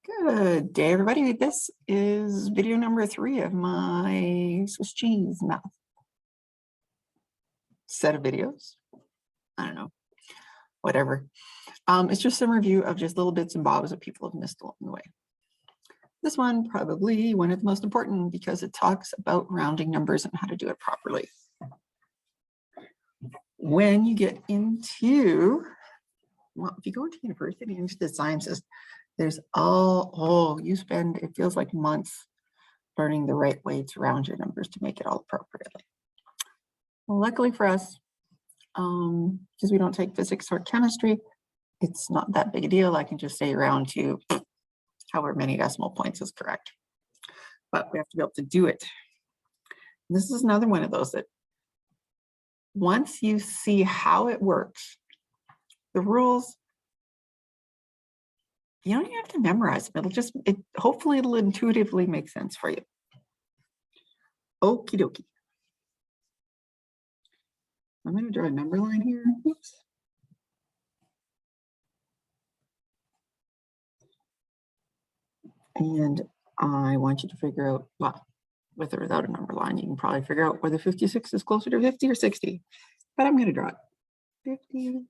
Good day, everybody. This is video number 3 of my Swiss cheese math set of videos. I don't know, whatever. It's just some review of just little bits and bobs that people have missed along the way. This one, probably one of the most important because it talks about rounding numbers and how to do it properly. When you get into, well, if you go into university, into the sciences, there's you spend, it feels like months learning the right way to round your numbers to make it all appropriately. Well, luckily for us, because we don't take physics or chemistry, it's not that big a deal. I can just say round to however many decimal points is correct. But we have to be able to do it. And this is another one of those that once you see how it works, the rules, you don't even have to memorize them. Hopefully it'll intuitively make sense for you. Okie dokie. I'm going to draw a number line here. Oops. And I want you to figure out, well, with or without a number line, you can probably figure out whether 56 is closer to 50 or 60. But I'm going to draw it. 51.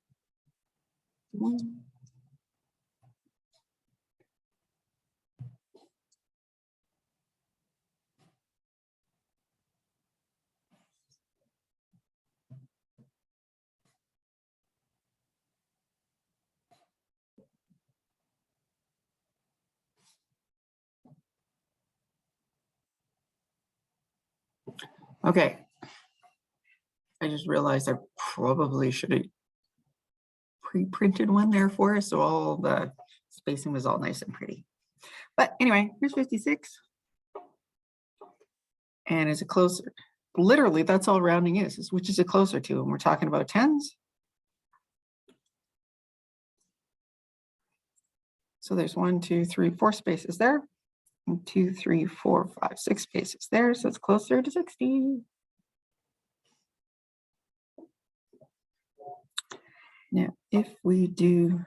Okay. I just realized I probably should have pre-printed one there for us, so all the spacing was all nice and pretty. But anyway, here's 56. And is it closer? Literally, that's all rounding is which is it closer to? And we're talking about tens. So there's 1, 2, 3, 4 spaces there. And 2, 3, 4, 5, 6 spaces there. So it's closer to 60. Now, if we do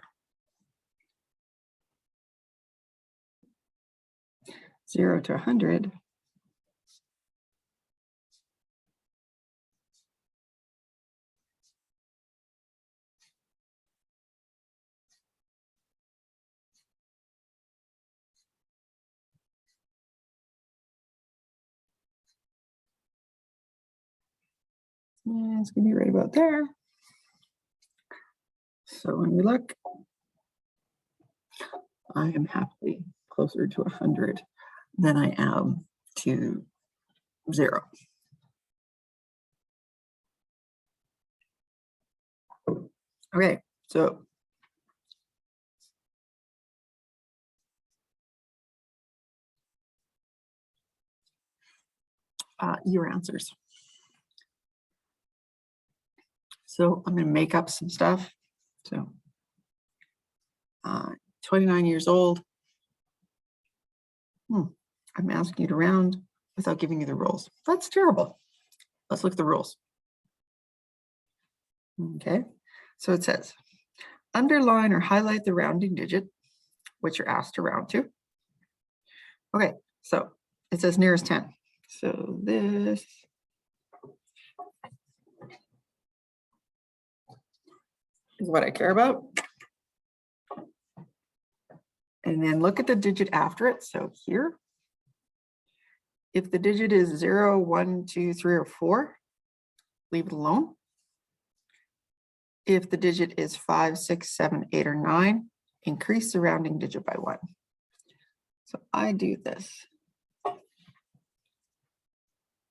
0 to 100, yeah, it's going to be right about there. So when we look, I am happily closer to 100 than I am to 0. Okay, so your answers. So I'm going to make up some stuff. So 29 years old. I'm asking you to round without giving you the rules. That's terrible. Let's look at the rules. Okay, so it says, underline or highlight the rounding digit, which you're asked to round to. Okay, so it says nearest 10. So this is what I care about. And then look at the digit after it. So here, if the digit is 0, 1, 2, 3, or 4, leave it alone. If the digit is 5, 6, 7, 8, or 9, increase the rounding digit by 1. So I do this.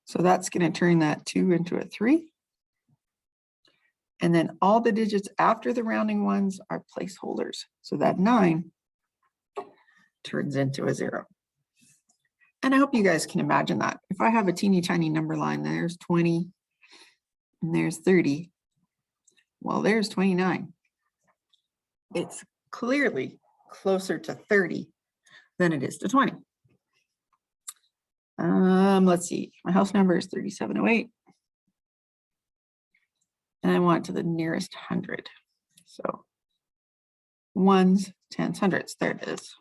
So that's going to turn that 2 into a 3. And then all the digits after the rounding ones are placeholders. So that 9 turns into a 0. And I hope you guys can imagine that. If I have a teeny tiny number line, there's 20 and there's 30. Well, there's 29. It's clearly closer to 30 than it is to 20. Let's see. My house number is 3708. And I want to the nearest 100. So ones, tens, hundreds. There it is.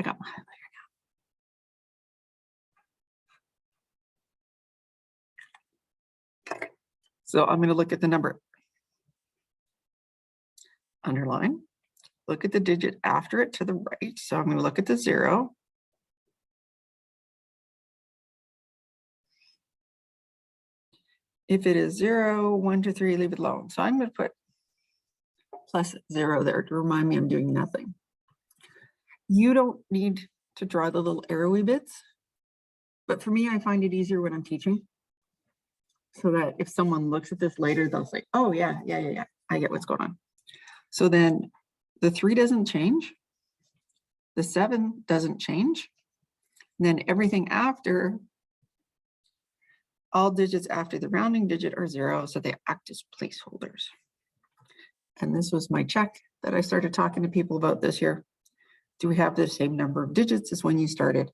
I got my highlighter now. So I'm going to look at the number. Underline. Look at the digit after it to the right. So I'm going to look at the 0. If it is 0, 1, 2, 3, leave it alone. So I'm going to put +0 there to remind me I'm doing nothing. You don't need to draw the little arrowy bits, but for me, I find it easier when I'm teaching, so that if someone looks at this later, they'll say, oh yeah, I get what's going on. So then the 3 doesn't change, the 7 doesn't change, and then everything after, all digits after the rounding digit are 0, so they act as placeholders. And this was my check that I started talking to people about this year. Do we have the same number of digits as when you started?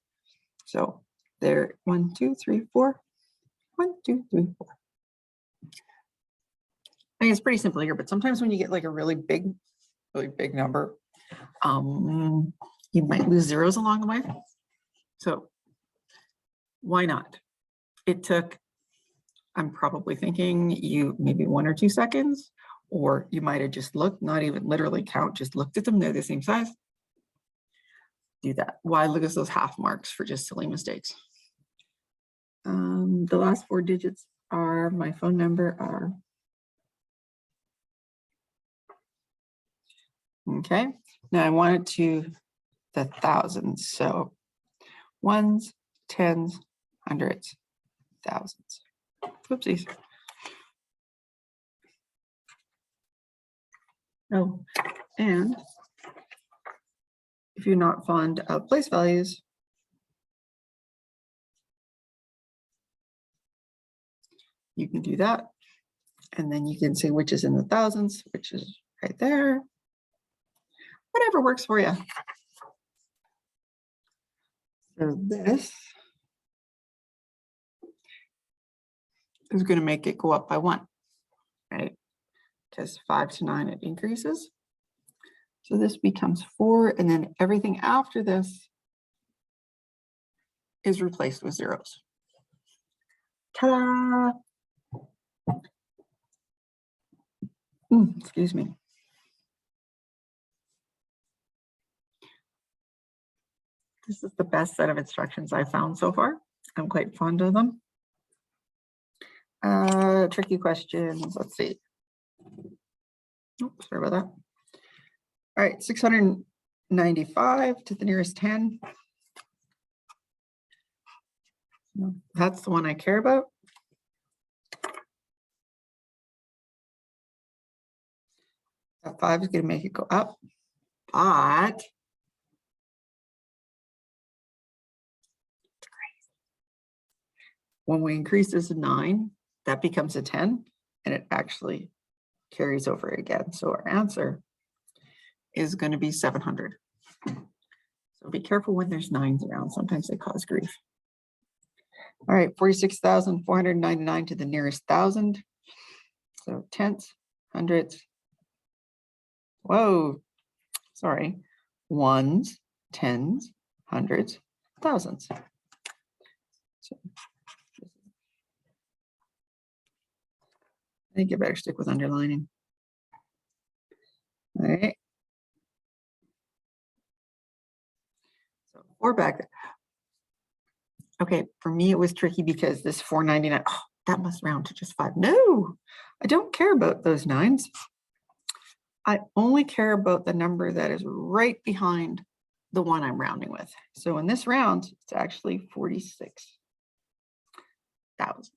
So there, 1, 2, 3, 4. 1, 2, 3, 4. I mean, it's pretty simple here, but sometimes when you get like a really big number, you might lose zeros along the way. So why not? It took, I'm probably thinking you maybe 1 or 2 seconds, or you might have just looked, not even literally count, just looked at them, they're the same size. Do that. Why look at those half marks for just silly mistakes? The last 4 digits are my phone number are. Okay, now I want it to the thousands. So ones, tens, hundreds, thousands. Whoopsies. Oh, and if you're not fond of place values, you can do that. And then you can say which is in the thousands, which is right there. Whatever works for you. So this is going to make it go up by 1, right? Because 5 to 9, it increases. So this becomes 4, and then everything after this is replaced with zeros. Ta-da! Excuse me. This is the best set of instructions I've found so far. I'm quite fond of them. Tricky questions. Let's see. Oh, sorry about that. All right, 695 to the nearest 10. That's the one I care about. That 5 is going to make it go up, but when we increase this to 9, that becomes a 10, and it actually carries over again. So our answer is going to be 700. So be careful when there's 9s around. Sometimes they cause grief. All right, 46,499 to the nearest 1,000. So tenths, hundreds. Whoa, sorry. Ones, tens, hundreds, thousands. So I think you better stick with underlining. All right. So 4 back there. Okay, for me it was tricky because this 499, oh, that must round to just 5. No, I don't care about those 9s. I only care about the number that is right behind the one I'm rounding with. So in this round, it's actually 46,000.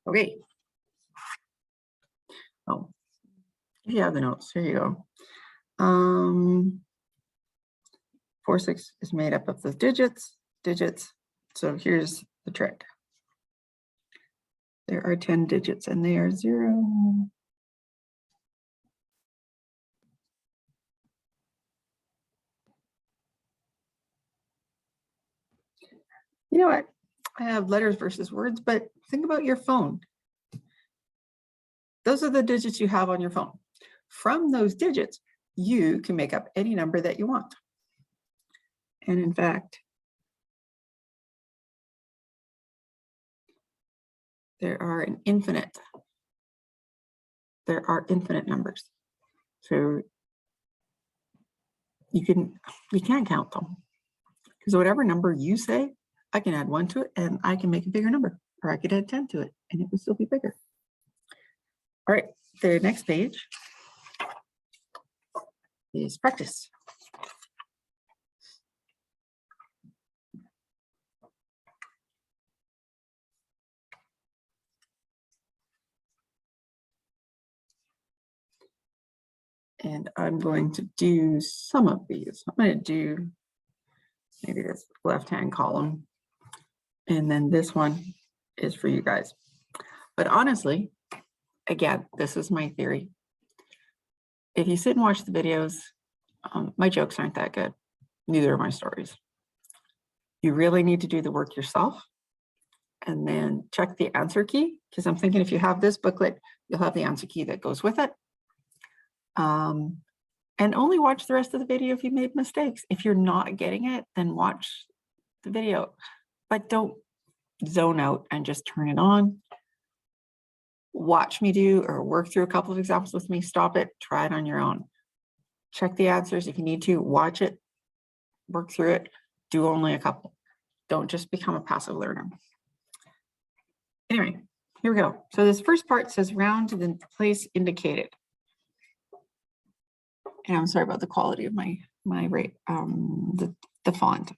Okay. Oh, if you have the notes, here you go. 46 is made up of the digits. So here's the trick. There are 10 digits and they are 0. You know what? I have letters versus words, but think about your phone. Those are the digits you have on your phone. From those digits, you can make up any number that you want. And in fact, there are infinite numbers. So you can't count them. Because whatever number you say, I can add 1 to it and I can make a bigger number, or I could add 10 to it and it would still be bigger. All right, the next page is practice. And I'm going to do some of these. I'm going to do maybe this left-hand column. And then this one is for you guys. But honestly, again, this is my theory. If you sit and watch the videos, my jokes aren't that good. Neither are my stories. You really need to do the work yourself and then check the answer key, because I'm thinking if you have this booklet, you'll have the answer key that goes with it. And only watch the rest of the video if you made mistakes. If you're not getting it, then watch the video, but don't zone out and just turn it on. Watch me do or work through a couple of examples with me, stop it, try it on your own. Check the answers if you need to, watch it, work through it, do only a couple. Don't just become a passive learner. Anyway, here we go. So this first part says round to the place indicated. And I'm sorry about the quality of the font.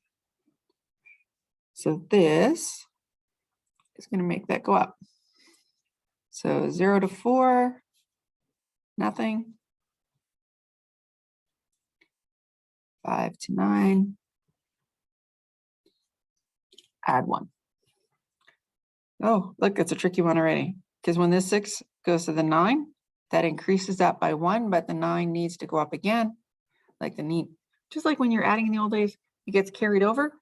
So this is going to make that go up. So 0 to 4, nothing. 5 to 9, add 1. Oh, look, it's a tricky one already. Because when this 6 goes to the 9, that increases that by 1, but the 9 needs to go up again. Like just like when you're adding in the old days, it gets carried over.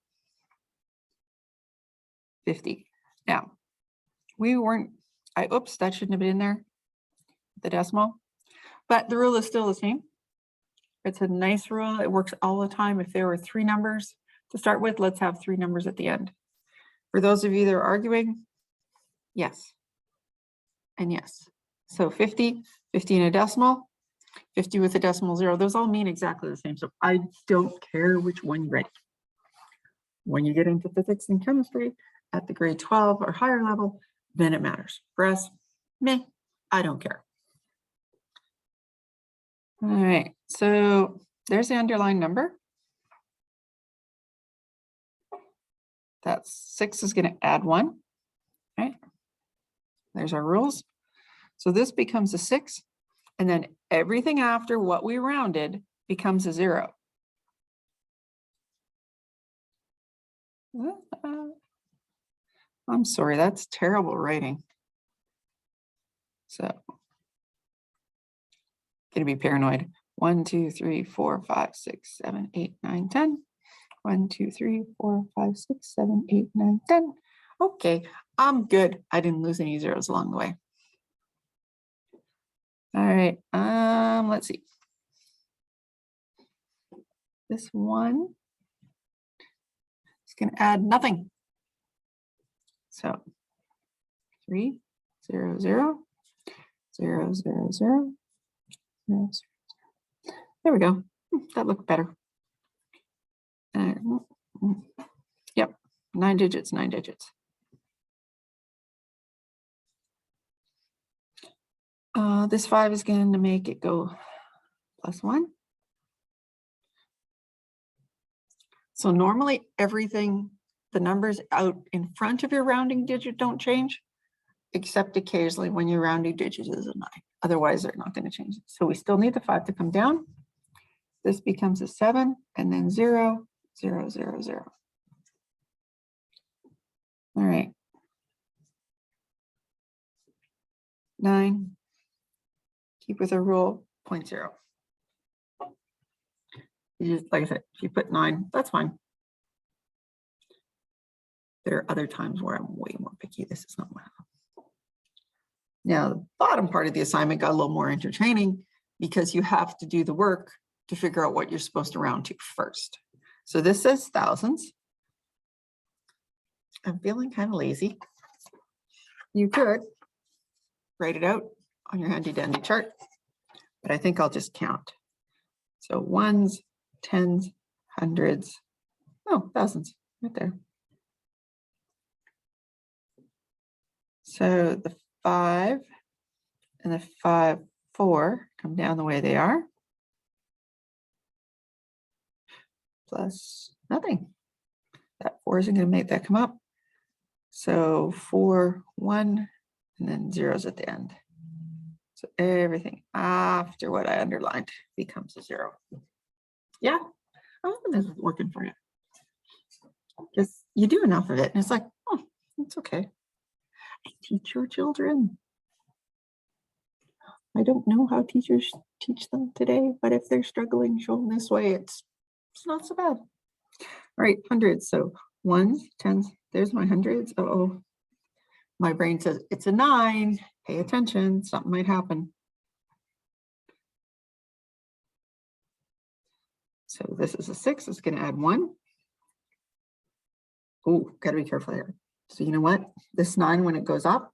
50. Now, oops, that shouldn't have been in there, the decimal. But the rule is still the same. It's a nice rule. It works all the time. If there were 3 numbers to start with, let's have 3 numbers at the end. For those of you that are arguing, yes and yes. So 50, 50 in a decimal, 50 with a decimal 0, those all mean exactly the same. So I don't care which one you write. When you get into physics and chemistry at the grade 12 or higher level, then it matters. For us, meh, I don't care. All right, so there's the underlying number. That's 6 is going to add 1. Right? There's our rules. So this becomes a 6, and then everything after what we rounded becomes a 0. I'm sorry, that's terrible writing. So, gonna be paranoid. 1, 2, 3, 4, 5, 6, 7, 8, 9, 10. 1, 2, 3, 4, 5, 6, 7, 8, 9, 10. Okay, I'm good. I didn't lose any zeros along the way. All right, let's see. This one is going to add nothing. So 3, 0, 0, 0, 0, 0, 0, 0. There we go. That looked better. Yep, 9 digits, 9 digits. This 5 is going to make it go +1. So normally everything, the numbers out in front of your rounding digit don't change, except occasionally when your rounding digit is a 9. Otherwise, they're not going to change. So we still need the 5 to come down. This becomes a 7, and then 0, 0, 0, 0. All right. 9. Keep with a rule, 0.0. You just, like I said, if you put 9, that's fine. There are other times where I'm way more picky. This is not one of them. Now, the bottom part of the assignment got a little more entertaining because you have to do the work to figure out what you're supposed to round to first. So this says thousands. I'm feeling kind of lazy. You could write it out on your handy dandy chart, but I think I'll just count. So ones, tens, hundreds, oh, thousands right there. So the 5 and the 5, 4 come down the way they are. Plus nothing. That 4 isn't going to make that come up. So 4, 1, and then zeros at the end. So everything after what I underlined becomes a 0. Yeah, I hope this is working for you. Because you do enough of it, and it's like, oh, it's okay. I teach your children. I don't know how teachers teach them today, but if they're struggling shown this way, it's not so bad. All right, hundreds. So ones, tens, there's my hundreds. Uh-oh. My brain says it's a 9. Pay attention, something might happen. So this is a 6, it's going to add 1. Oh, got to be careful here. So you know what? This 9, when it goes up,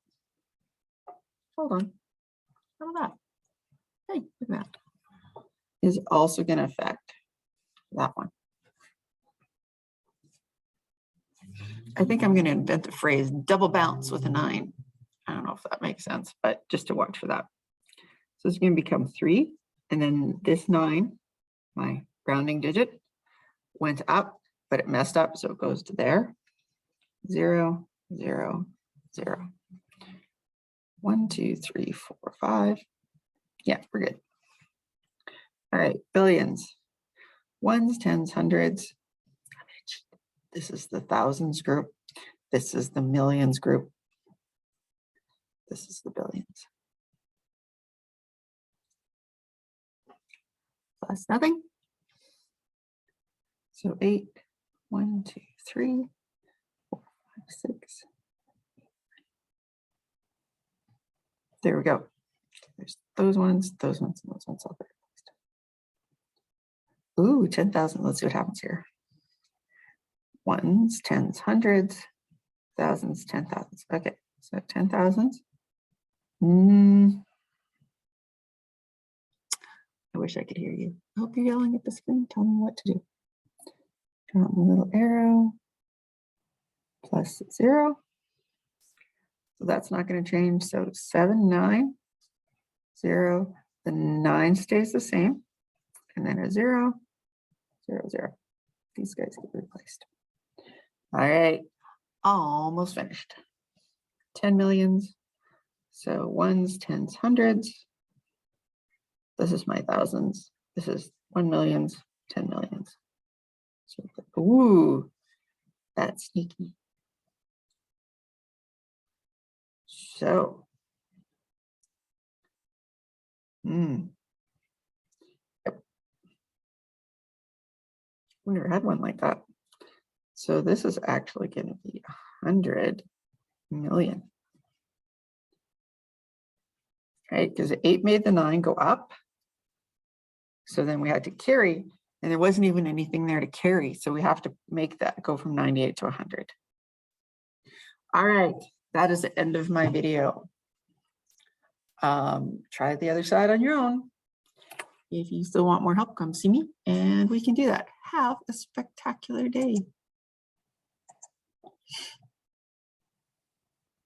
hold on. How about that? Hey, look at that. Is also going to affect that one. I think I'm going to invent the phrase double bounce with a 9. I don't know if that makes sense, but just to watch for that. So it's going to become 3. And then this 9, my rounding digit, went up, but it messed up. So it goes to there. 0, 0, 0. 1, 2, 3, 4, 5. Yeah, we're good. All right, billions. Ones, tens, hundreds. This is the thousands group. This is the millions group. This is the billions. Plus nothing. So 8, 1, 2, 3, 4, 5, 6. There we go. There's those ones, and those ones all there. Ooh, 10,000. Let's see what happens here. Ones, tens, hundreds, thousands, 10,000s. Okay, so 10,000s. I wish I could hear you. I hope you're yelling at the screen. Tell me what to do. Drop my little arrow. Plus 0. So that's not going to change. So 7, 9, 0. The 9 stays the same. And then a 0, 0, 0. These guys get replaced. All right. Almost finished. 10 millions. So ones, tens, hundreds. This is my thousands. This is 1 millions, 10 millions. So, ooh, that's sneaky. So, yep. We never had one like that. So this is actually going to be 100 million. Right? Because 8 made the 9 go up. So then we had to carry, and there wasn't even anything there to carry. So we have to make that go from 98 to 100. All right, that is the end of my video. Try the other side on your own. If you still want more help, come see me and we can do that. Have a spectacular day.